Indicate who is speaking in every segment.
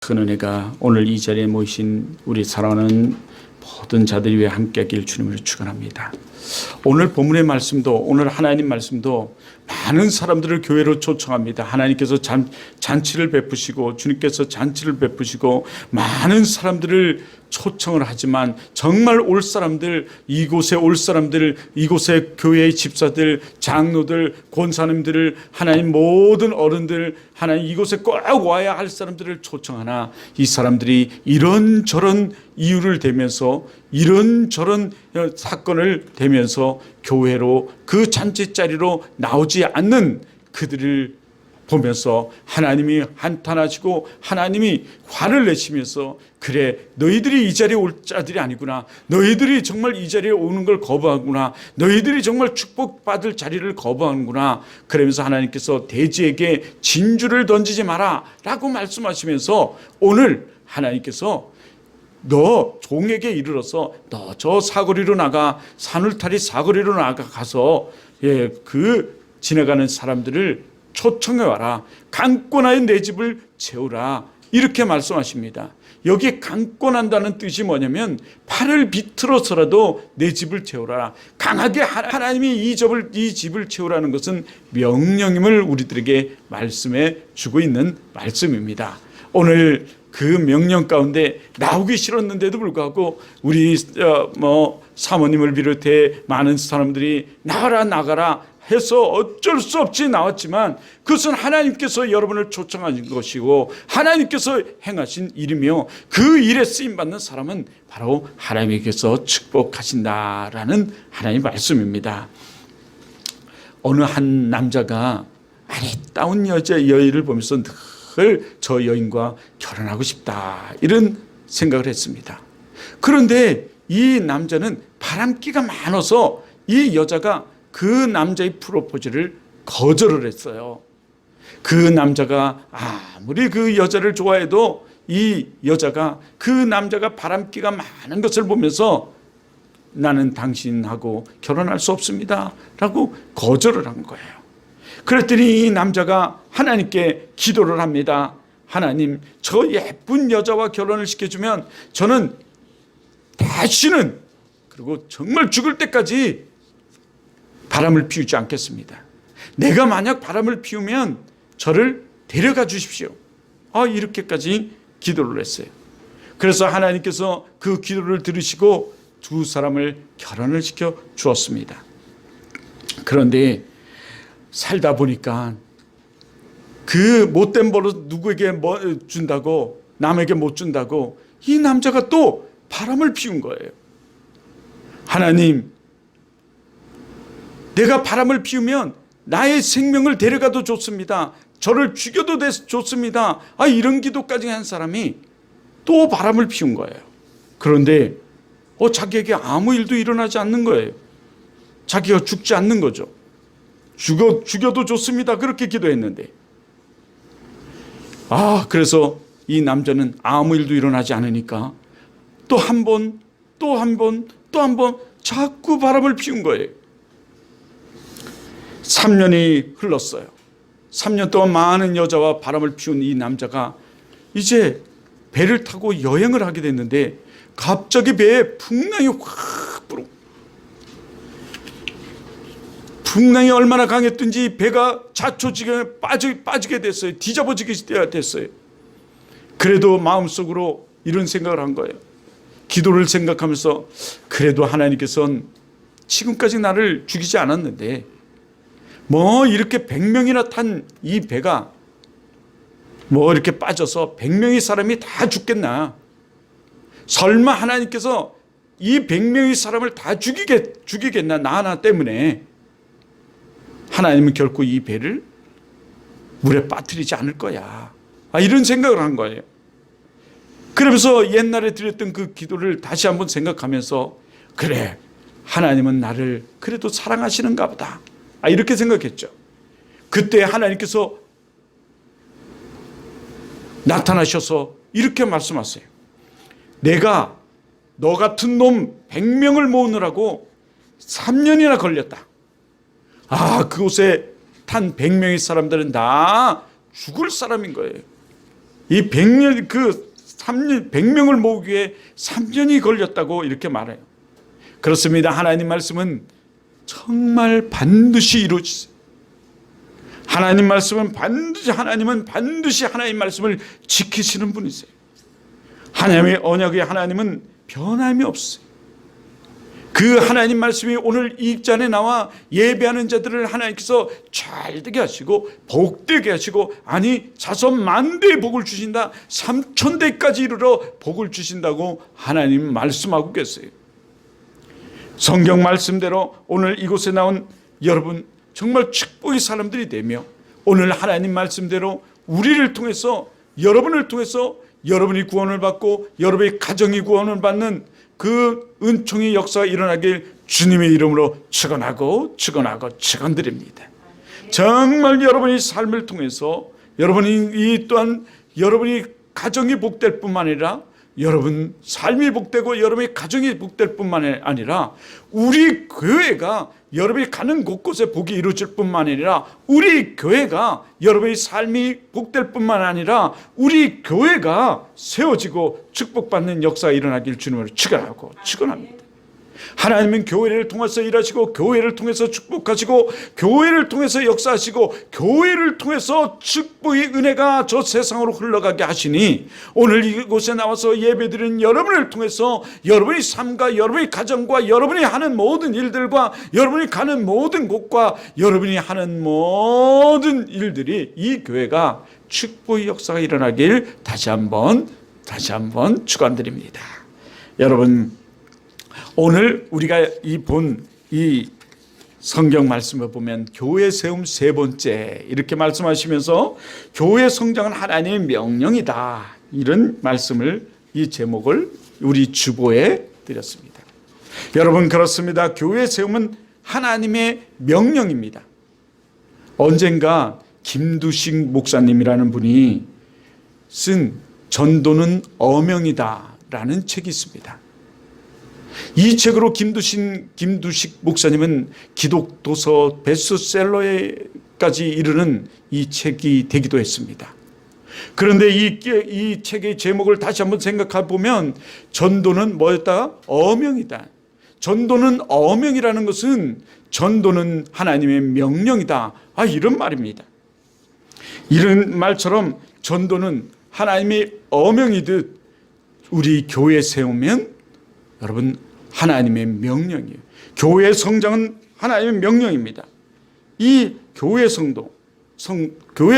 Speaker 1: 큰 은혜가 오늘 이 자리에 모이신 우리 사랑하는 모든 자들이 위해 함께하길 주님으로 축원합니다. 오늘 본문의 말씀도, 오늘 하나님 말씀도 많은 사람들을 교회로 초청합니다. 하나님께서 잔치를 베푸시고, 주님께서 잔치를 베푸시고 많은 사람들을 초청을 하지만 정말 올 사람들, 이곳에 올 사람들, 이곳의 교회의 집사들, 장로들, 권사님들을, 하나님 모든 어른들, 하나님 이곳에 꼭 와야 할 사람들을 초청하나 이 사람들이 이런저런 이유를 대면서, 이런저런 사건을 대면서 교회로, 그 잔치 자리로 나오지 않는 그들을 보면서 하나님이 한탄하시고 하나님이 화를 내시면서, 그래 너희들이 이 자리에 올 자들이 아니구나, 너희들이 정말 이 자리에 오는 걸 거부하구나, 너희들이 정말 축복받을 자리를 거부하는구나, 그러면서 하나님께서 돼지에게 진주를 던지지 마라 라고 말씀하시면서 오늘 하나님께서 너 종에게 이르러서 너 저 사거리로 나가, 산울타리 사거리로 나가서 그 지나가는 사람들을 초청해 와라, 강권하여 내 집을 채우라, 이렇게 말씀하십니다. 여기 강권한다는 뜻이 뭐냐면 팔을 비틀어서라도 내 집을 채우라. 강하게 하나님이 이 집을 채우라는 것은 명령임을 우리들에게 말씀해 주고 있는 말씀입니다. 오늘 그 명령 가운데 나오기 싫었는데도 불구하고 우리 사모님을 비롯해 많은 사람들이 나가라 해서 어쩔 수 없이 나왔지만, 그것은 하나님께서 여러분을 초청하신 것이고 하나님께서 행하신 일이며, 그 일에 쓰임받는 사람은 바로 하나님께서 축복하신다라는 하나님의 말씀입니다. 어느 한 남자가 아리따운 여인을 보면서 늘 저 여인과 결혼하고 싶다, 이런 생각을 했습니다. 그런데 이 남자는 바람기가 많아서 이 여자가 그 남자의 프로포즈를 거절을 했어요. 그 남자가 아무리 그 여자를 좋아해도 이 여자가, 그 남자가 바람기가 많은 것을 보면서 나는 당신하고 결혼할 수 없습니다 라고 거절을 한 거예요. 그랬더니 이 남자가 하나님께 기도를 합니다. 하나님, 저 예쁜 여자와 결혼을 시켜주면 저는 다시는, 그리고 정말 죽을 때까지 바람을 피우지 않겠습니다. 내가 만약 바람을 피우면 저를 데려가 주십시오. 이렇게까지 기도를 했어요. 그래서 하나님께서 그 기도를 들으시고 두 사람을 결혼을 시켜 주었습니다. 그런데 살다 보니까 그 못된 버릇 누구에게 준다고, 남에게 못 준다고 이 남자가 또 바람을 피운 거예요. 하나님, 내가 바람을 피우면 나의 생명을 데려가도 좋습니다. 저를 죽여도 좋습니다. 이런 기도까지 한 사람이 또 바람을 피운 거예요. 그런데 자기에게 아무 일도 일어나지 않는 거예요. 자기가 죽지 않는 거죠. 죽여도 좋습니다. 그렇게 기도했는데. 그래서 이 남자는 아무 일도 일어나지 않으니까 또 한 번 자꾸 바람을 피운 거예요. 3년이 흘렀어요. 3년 동안 많은 여자와 바람을 피운 이 남자가 이제 배를 타고 여행을 하게 됐는데, 갑자기 배에 풍랑이 확 불어. 풍랑이 얼마나 강했든지 배가 자초지경에 빠지게 됐어요. 뒤집어지게 됐어요. 그래도 마음속으로 이런 생각을 한 거예요. 기도를 생각하면서, 그래도 하나님께서는 지금까지 나를 죽이지 않았는데 이렇게 100명이나 탄 이 배가 이렇게 빠져서 100명의 사람이 다 죽겠나? 설마 하나님께서 이 100명의 사람을 다 죽이겠나? 나 하나 때문에. 하나님은 결코 이 배를 물에 빠뜨리지 않을 거야. 이런 생각을 한 거예요. 그러면서 옛날에 드렸던 그 기도를 다시 한번 생각하면서, 그래, 하나님은 나를 그래도 사랑하시는가 보다, 이렇게 생각했죠. 그때 하나님께서 나타나셔서 이렇게 말씀하세요. 내가 너 같은 놈 100명을 모으느라고 3년이나 걸렸다. 그곳에 탄 100명의 사람들은 다 죽을 사람인 거예요. 이 100년, 그 3년, 100명을 모으기 위해 3년이 걸렸다고 이렇게 말해요. 그렇습니다. 하나님 말씀은 정말 반드시 이루어지세요. 하나님 말씀은 하나님은 반드시 하나님 말씀을 지키시는 분이세요. 하나님의 언약의 하나님은 변함이 없어요. 그 하나님 말씀이 오늘 이 잔에 나와 예배하는 자들을 하나님께서 잘되게 하시고 복되게 하시고, 아니 자손 만대의 복을 주신다, 3,000대까지 이르러 복을 주신다고 하나님 말씀하고 계세요. 성경 말씀대로 오늘 이곳에 나온 여러분 정말 축복의 사람들이 되며, 오늘 하나님 말씀대로 우리를 통해서, 여러분을 통해서 여러분이 구원을 받고 여러분의 가정이 구원을 받는 그 은총의 역사가 일어나길 주님의 이름으로 축원하고 축원드립니다. 정말 여러분의 삶을 통해서 여러분이 이 또한 여러분이 가정이 복될 뿐만 아니라 여러분 삶이 복되고 여러분의 가정이 복될 뿐만 아니라 우리 교회가 여러분이 가는 곳곳에 복이 이루어질 뿐만 아니라 우리 교회가 여러분의 삶이 복될 뿐만 아니라 우리 교회가 세워지고 축복받는 역사가 일어나길 주님으로 축원합니다. 하나님은 교회를 통해서 일하시고 교회를 통해서 축복하시고 교회를 통해서 역사하시고 교회를 통해서 축복의 은혜가 저 세상으로 흘러가게 하시니, 오늘 이곳에 나와서 예배드리는 여러분을 통해서 여러분의 삶과 여러분의 가정과 여러분이 하는 모든 일들과 여러분이 가는 모든 곳과 여러분이 하는 모든 일들이 이 교회가 축복의 역사가 일어나길 다시 한번 축원드립니다. 여러분, 오늘 우리가 본 이 성경 말씀을 보면 교회 세움 세 번째 이렇게 말씀하시면서 교회 성장은 하나님의 명령이다, 이런 말씀을, 이 제목을 우리 주보에 드렸습니다. 여러분, 그렇습니다. 교회 세움은 하나님의 명령입니다. 언젠가 김두식 목사님이라는 분이 쓴 전도는 어명이다 라는 책이 있습니다. 이 책으로 김두식 목사님은 기독도서 베스트셀러에까지 이르는 이 책이 되기도 했습니다. 그런데 이 책의 제목을 다시 한번 생각해 보면 전도는 뭐였다? 어명이다. 전도는 어명이라는 것은 전도는 하나님의 명령이다, 이런 말입니다. 이런 말처럼 전도는 하나님의 어명이듯 우리 교회 세우면 여러분 하나님의 명령이에요. 교회 성장은 하나님의 명령입니다. 이 교회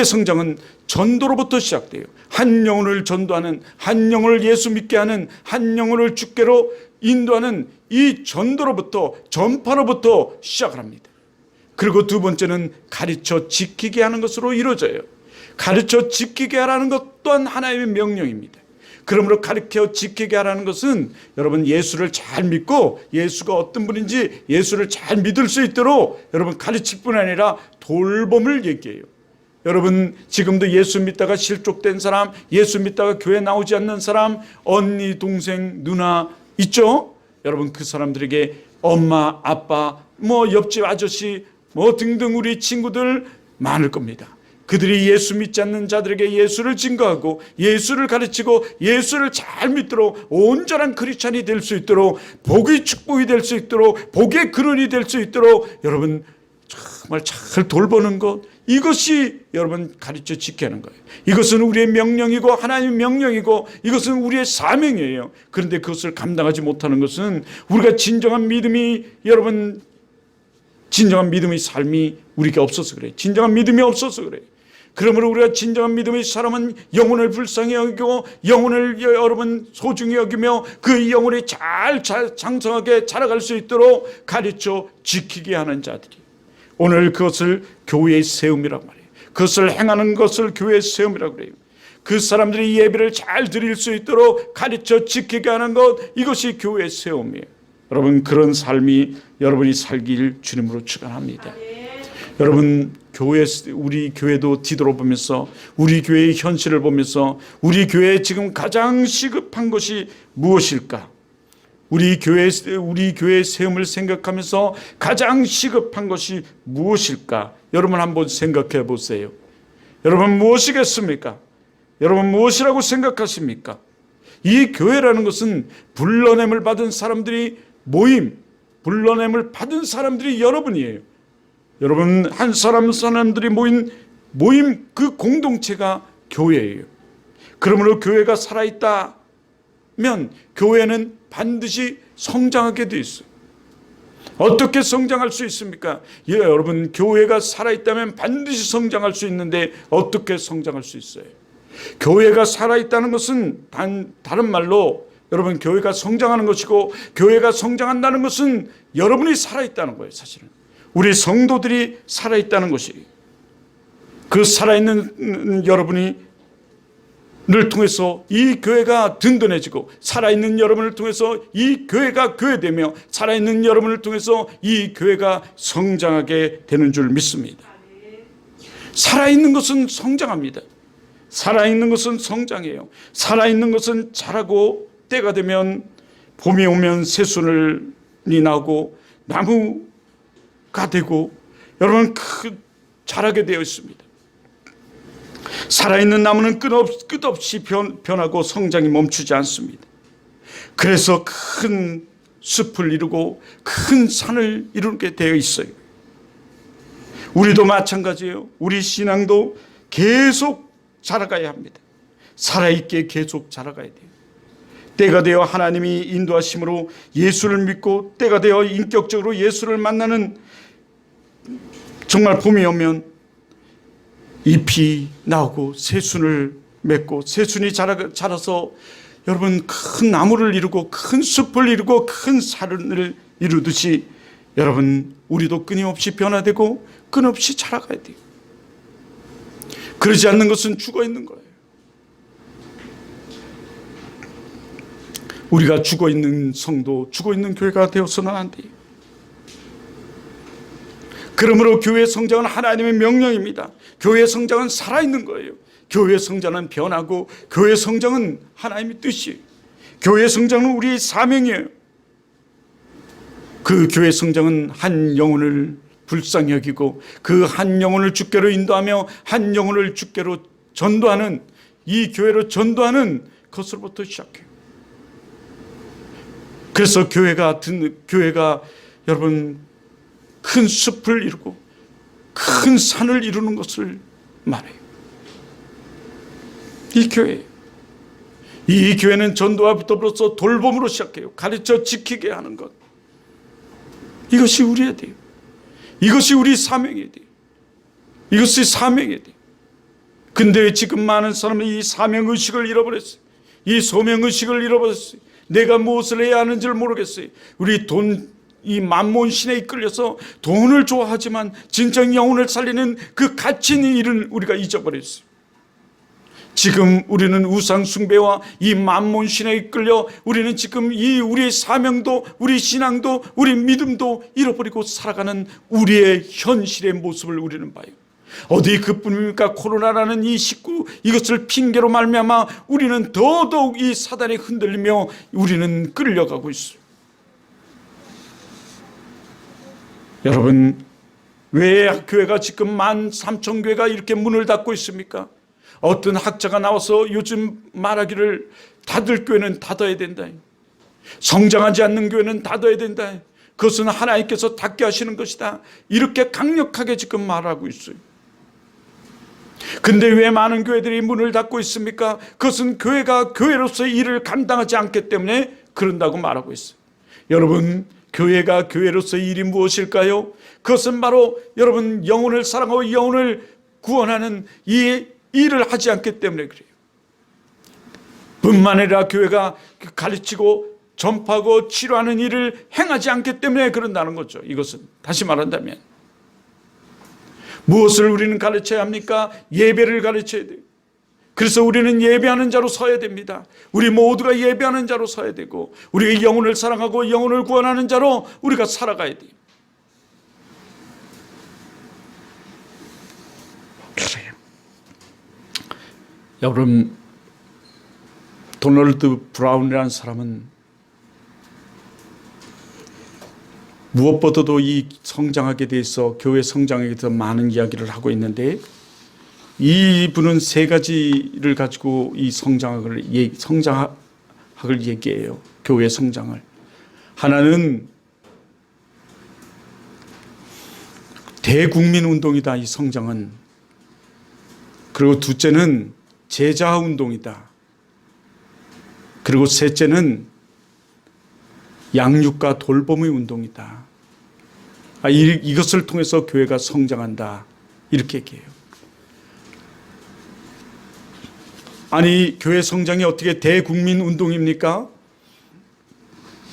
Speaker 1: 성장은 전도로부터 시작돼요. 한 영혼을 전도하는, 한 영혼을 예수 믿게 하는, 한 영혼을 주께로 인도하는 이 전도로부터, 전파로부터 시작을 합니다. 그리고 두 번째는 가르쳐 지키게 하는 것으로 이루어져요. 가르쳐 지키게 하라는 것 또한 하나님의 명령입니다. 그러므로 가르쳐 지키게 하라는 것은 여러분 예수를 잘 믿고 예수가 어떤 분인지 예수를 잘 믿을 수 있도록 여러분 가르칠 뿐 아니라 돌봄을 얘기해요. 여러분 지금도 예수 믿다가 실족된 사람, 예수 믿다가 교회 나오지 않는 사람, 언니, 동생, 누나 있죠? 여러분 그 사람들에게 엄마, 아빠, 옆집 아저씨, 등등 우리 친구들 많을 겁니다. 그들이 예수 믿지 않는 자들에게 예수를 증거하고 예수를 가르치고 예수를 잘 믿도록 온전한 크리스찬이 될 수 있도록, 복의 축복이 될 수 있도록, 복의 근원이 될 수 있도록 여러분 정말 잘 돌보는 것, 이것이 여러분 가르쳐 지켜야 하는 거예요. 이것은 우리의 명령이고 하나님의 명령이고 이것은 우리의 사명이에요. 그런데 그것을 감당하지 못하는 것은 우리가 진정한 믿음이, 여러분 진정한 믿음의 삶이 우리에게 없어서 그래요. 진정한 믿음이 없어서 그래요. 그러므로 우리가 진정한 믿음의 사람은 영혼을 불쌍히 여기고 영혼을 여러분 소중히 여기며 그 영혼이 잘 장성하게 자라갈 수 있도록 가르쳐 지키게 하는 자들이, 오늘 그것을 교회의 세움이라고 말해요. 그것을 행하는 것을 교회의 세움이라고 그래요. 그 사람들이 예배를 잘 드릴 수 있도록 가르쳐 지키게 하는 것, 이것이 교회의 세움이에요. 여러분 그런 삶이 여러분이 살길 주님으로 축원합니다. 여러분 우리 교회도 뒤돌아보면서 우리 교회의 현실을 보면서 우리 교회에 지금 가장 시급한 것이 무엇일까? 우리 교회의 세움을 생각하면서 가장 시급한 것이 무엇일까? 여러분 한번 생각해 보세요. 여러분 무엇이겠습니까? 여러분 무엇이라고 생각하십니까? 이 교회라는 것은 불러냄을 받은 사람들이 모임, 불러냄을 받은 사람들이 여러분이에요. 여러분 한 사람들이 모임 그 공동체가 교회예요. 그러므로 교회가 살아있다면 교회는 반드시 성장하게 돼 있어요. 어떻게 성장할 수 있습니까? 예, 여러분 교회가 살아있다면 반드시 성장할 수 있는데 어떻게 성장할 수 있어요? 교회가 살아있다는 것은 다른 말로 여러분 교회가 성장하는 것이고, 교회가 성장한다는 것은 여러분이 살아있다는 거예요. 사실은 우리 성도들이 살아있다는 것이, 그 살아있는 여러분이 를 통해서 이 교회가 든든해지고, 살아있는 여러분을 통해서 이 교회가 교회되며, 살아있는 여러분을 통해서 이 교회가 성장하게 되는 줄 믿습니다. 살아있는 것은 성장합니다. 살아있는 것은 성장해요. 살아있는 것은 자라고 때가 되면, 봄이 오면 새순이 나고 나무가 되고 여러분 자라게 되어 있습니다. 살아있는 나무는 끝없이 변하고 성장이 멈추지 않습니다. 그래서 큰 숲을 이루고 큰 산을 이루게 되어 있어요. 우리도 마찬가지예요. 우리 신앙도 계속 자라가야 합니다. 살아있게 계속 자라가야 돼요. 때가 되어 하나님이 인도하심으로 예수를 믿고, 때가 되어 인격적으로 예수를 만나는, 정말 봄이 오면 잎이 나오고 새순을 맺고 새순이 자라서 여러분 큰 나무를 이루고 큰 숲을 이루고 큰 산을 이루듯이, 여러분 우리도 끊임없이 변화되고 끊임없이 자라가야 돼요. 그러지 않는 것은 죽어 있는 거예요. 우리가 죽어 있는 성도, 죽어 있는 교회가 되어서는 안 돼요. 그러므로 교회 성장은 하나님의 명령입니다. 교회 성장은 살아있는 거예요. 교회 성장은 변하고, 교회 성장은 하나님의 뜻이에요. 교회 성장은 우리의 사명이에요. 그 교회 성장은 한 영혼을 불쌍히 여기고 그 한 영혼을 주께로 인도하며 한 영혼을 주께로 전도하는, 이 교회로 전도하는 것으로부터 시작해요. 그래서 교회가 여러분 큰 숲을 이루고 큰 산을 이루는 것을 말해요. 이 교회는 전도와 더불어서 돌봄으로 시작해요. 가르쳐 지키게 하는 것. 이것이 우리의 돼요. 이것이 우리 사명이 돼요. 이것이 사명이 돼요. 근데 지금 많은 사람이 이 사명의식을 잃어버렸어요. 이 소명의식을 잃어버렸어요. 내가 무엇을 해야 하는지를 모르겠어요. 우리 이 만몬신에 이끌려서 돈을 좋아하지만 진정 영혼을 살리는 그 가치 있는 일은 우리가 잊어버렸어요. 지금 우리는 우상 숭배와 이 만몬신에 이끌려 우리는 지금 이 우리의 사명도, 우리 신앙도, 우리 믿음도 잃어버리고 살아가는 우리의 현실의 모습을 우리는 봐요. 어디 그뿐입니까? 코로나라는 이 이것을 핑계로 말미암아 우리는 더더욱 이 사단에 흔들리며 우리는 끌려가고 있어요. 여러분, 왜 교회가 지금 13,000교회가 이렇게 문을 닫고 있습니까? 어떤 학자가 나와서 요즘 말하기를 닫을 교회는 닫아야 된다. 성장하지 않는 교회는 닫아야 된다. 그것은 하나님께서 닫게 하시는 것이다. 이렇게 강력하게 지금 말하고 있어요. 근데 왜 많은 교회들이 문을 닫고 있습니까? 그것은 교회가 교회로서의 일을 감당하지 않기 때문에 그런다고 말하고 있어요. 여러분, 교회가 교회로서의 일이 무엇일까요? 그것은 바로 여러분 영혼을 사랑하고 영혼을 구원하는 이 일을 하지 않기 때문에 그래요. 뿐만 아니라 교회가 가르치고 전파하고 치료하는 일을 행하지 않기 때문에 그런다는 거죠. 이것은 다시 말한다면 무엇을 우리는 가르쳐야 합니까? 예배를 가르쳐야 돼요. 그래서 우리는 예배하는 자로 서야 됩니다. 우리 모두가 예배하는 자로 서야 되고, 우리가 영혼을 사랑하고 영혼을 구원하는 자로 우리가 살아가야 돼요. 그래요. 여러분, 도널드 브라운이라는 사람은 무엇보다도 이 성장하게 대해서, 교회 성장에 대해서 많은 이야기를 하고 있는데, 이분은 세 가지를 가지고 이 성장학을 얘기해요. 교회 성장을. 하나는 대국민 운동이다, 이 성장은. 그리고 둘째는 제자 운동이다. 그리고 셋째는 양육과 돌봄의 운동이다. 이것을 통해서 교회가 성장한다, 이렇게 얘기해요. 아니, 교회 성장이 어떻게 대국민 운동입니까?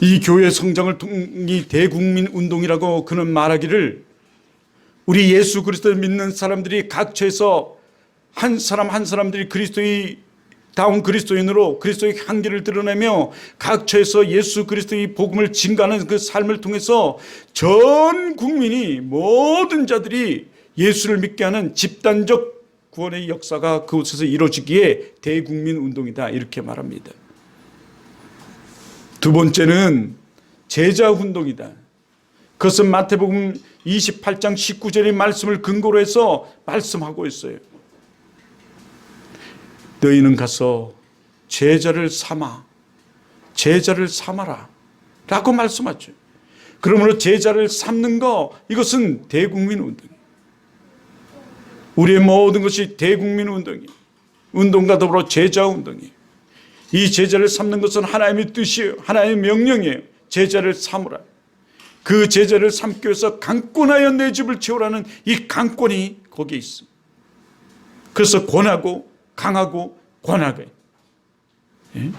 Speaker 1: 이 교회 성장을 통해 대국민 운동이라고 그는 말하기를, 우리 예수 그리스도를 믿는 사람들이 각처에서 한 사람 한 사람들이 그리스도의 다운 그리스도인으로 그리스도의 향기를 드러내며 각처에서 예수 그리스도의 복음을 증거하는 그 삶을 통해서 전 국민이, 모든 자들이 예수를 믿게 하는 집단적 구원의 역사가 그곳에서 이루어지기에 대국민 운동이다, 이렇게 말합니다. 두 번째는 제자 운동이다. 그것은 마태복음 28장 19절의 말씀을 근거로 해서 말씀하고 있어요. 너희는 가서 제자를 삼아라 라고 말씀하죠. 그러므로 제자를 삼는 거, 이것은 대국민 운동이에요. 우리의 모든 것이 대국민 운동이에요. 운동과 더불어 제자 운동이에요. 이 제자를 삼는 것은 하나님의 뜻이에요. 하나님의 명령이에요. 제자를 삼으라. 그 제자를 삼기 위해서 강권하여 내 집을 채우라는 이 강권이 거기에 있습니다. 그래서 권하고 강하고 권하게. 예?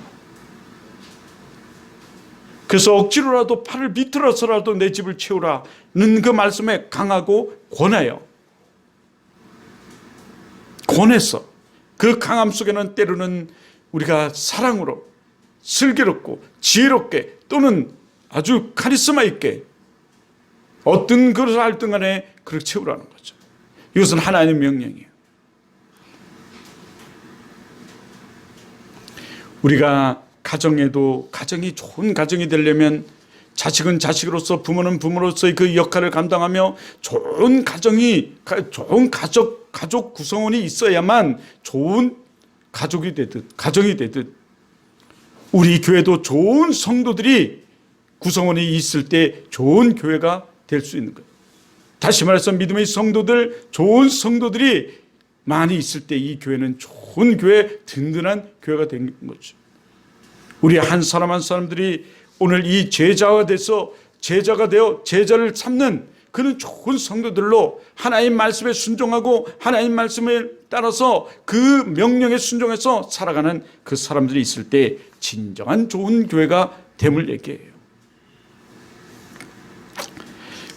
Speaker 1: 그래서 억지로라도 팔을 비틀어서라도 내 집을 채우라는 그 말씀에 강하고 권하여, 권해서, 그 강함 속에는 때로는 우리가 사랑으로 슬기롭고 지혜롭게 또는 아주 카리스마 있게 어떤 그릇을 할든 간에 그렇게 채우라는 거죠. 이것은 하나님의 명령이에요. 우리가 가정에도 가정이 좋은 가정이 되려면 자식은 자식으로서, 부모는 부모로서의 그 역할을 감당하며 좋은 가정이, 좋은 가족 구성원이 있어야만 좋은 가족이 되듯, 가정이 되듯, 우리 교회도 좋은 성도들이 구성원이 있을 때 좋은 교회가 될 수 있는 거예요. 다시 말해서 믿음의 성도들, 좋은 성도들이 많이 있을 때 이 교회는 좋은 교회, 든든한 교회가 된 거죠. 우리 한 사람 한 사람들이 오늘 이 제자가 되어 제자를 삼는 그런 좋은 성도들로 하나님 말씀에 순종하고 하나님 말씀에 따라서 그 명령에 순종해서 살아가는 그 사람들이 있을 때 진정한 좋은 교회가 됨을 얘기해요.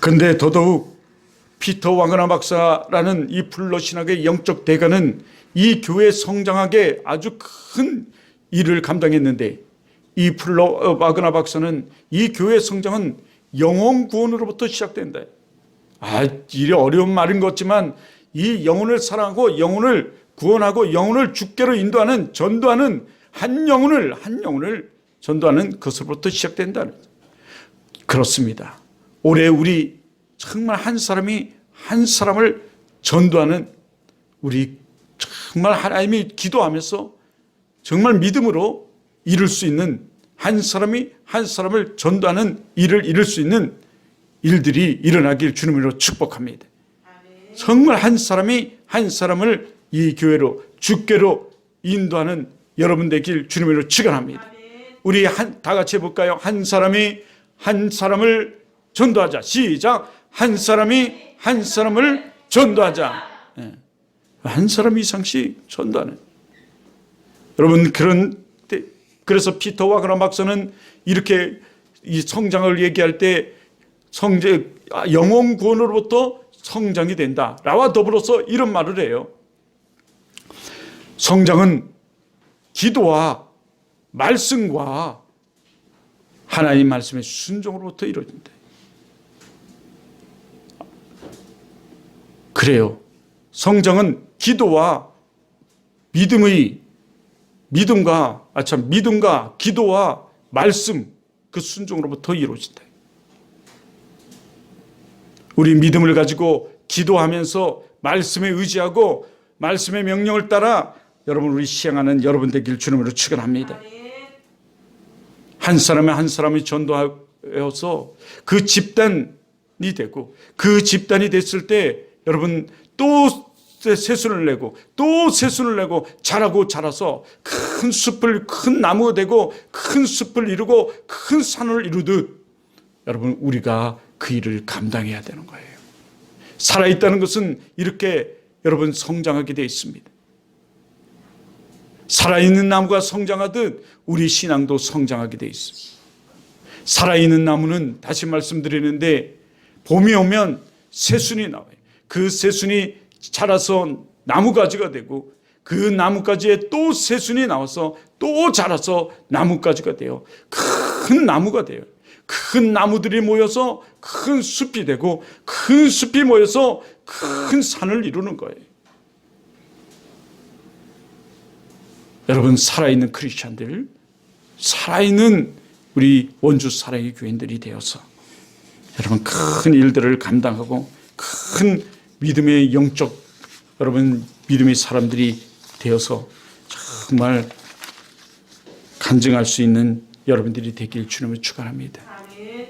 Speaker 1: 그런데 더더욱 피터 와그너 박사라는 이 플러 신학의 영적 대가는 이 교회 성장하게 아주 큰 일을 감당했는데, 이 플러 와그너 박사는 이 교회 성장은 영혼 구원으로부터 시작된다. 이리 어려운 말인 것 같지만 이 영혼을 사랑하고 영혼을 구원하고 영혼을 주께로 인도하는, 전도하는, 한 영혼을 전도하는 것으로부터 시작된다. 그렇습니다. 올해 우리 정말 한 사람이 한 사람을 전도하는, 우리 정말 하나님이 기도하면서 정말 믿음으로 이룰 수 있는, 한 사람이 한 사람을 전도하는 일을 이룰 수 있는 일들이 일어나길 주님으로 축복합니다. 정말 한 사람이 한 사람을 이 교회로, 주께로 인도하는 여러분 되길 주님으로 축원합니다. 우리 다 같이 해볼까요? 한 사람이 한 사람을 전도하자. 시작. 한 사람이 한 사람을 전도하자. 한 사람 이상씩 전도하는. 여러분, 그래서 피터 와그너 박사는 이렇게 이 성장을 얘기할 때 영혼 구원으로부터 성장이 된다. 라와 더불어서 이런 말을 해요. 성장은 기도와 말씀과 하나님 말씀의 순종으로부터 이루어진다. 그래요. 성장은 기도와 믿음과 기도와 말씀, 그 순종으로부터 이루어진다. 우리 믿음을 가지고 기도하면서 말씀에 의지하고 말씀의 명령을 따라 여러분 우리 시행하는 여러분 되길 주님으로 축원합니다. 한 사람이 한 사람이 전도하여서 그 집단이 되고 그 집단이 됐을 때 여러분 또 새순을 내고 또 새순을 내고 자라고 자라서 큰 숲을 큰 나무가 되고 큰 숲을 이루고 큰 산을 이루듯 여러분 우리가 그 일을 감당해야 되는 거예요. 살아있다는 것은 이렇게 여러분 성장하게 되어 있습니다. 살아있는 나무가 성장하듯 우리 신앙도 성장하게 되어 있습니다. 살아있는 나무는 다시 말씀드리는데 봄이 오면 새순이 나와요. 그 새순이 자라서 나무가지가 되고 그 나무가지에 또 새순이 나와서 또 자라서 나무가지가 돼요. 큰 나무가 돼요. 큰 나무들이 모여서 큰 숲이 되고 큰 숲이 모여서 큰 산을 이루는 거예요. 여러분 살아있는 크리스찬들, 살아있는 우리 원주 사랑의 교인들이 되어서 여러분 큰 일들을 감당하고 큰 믿음의 영적 여러분 믿음의 사람들이 되어서 정말 간증할 수 있는 여러분들이 되길 주님을 축원합니다.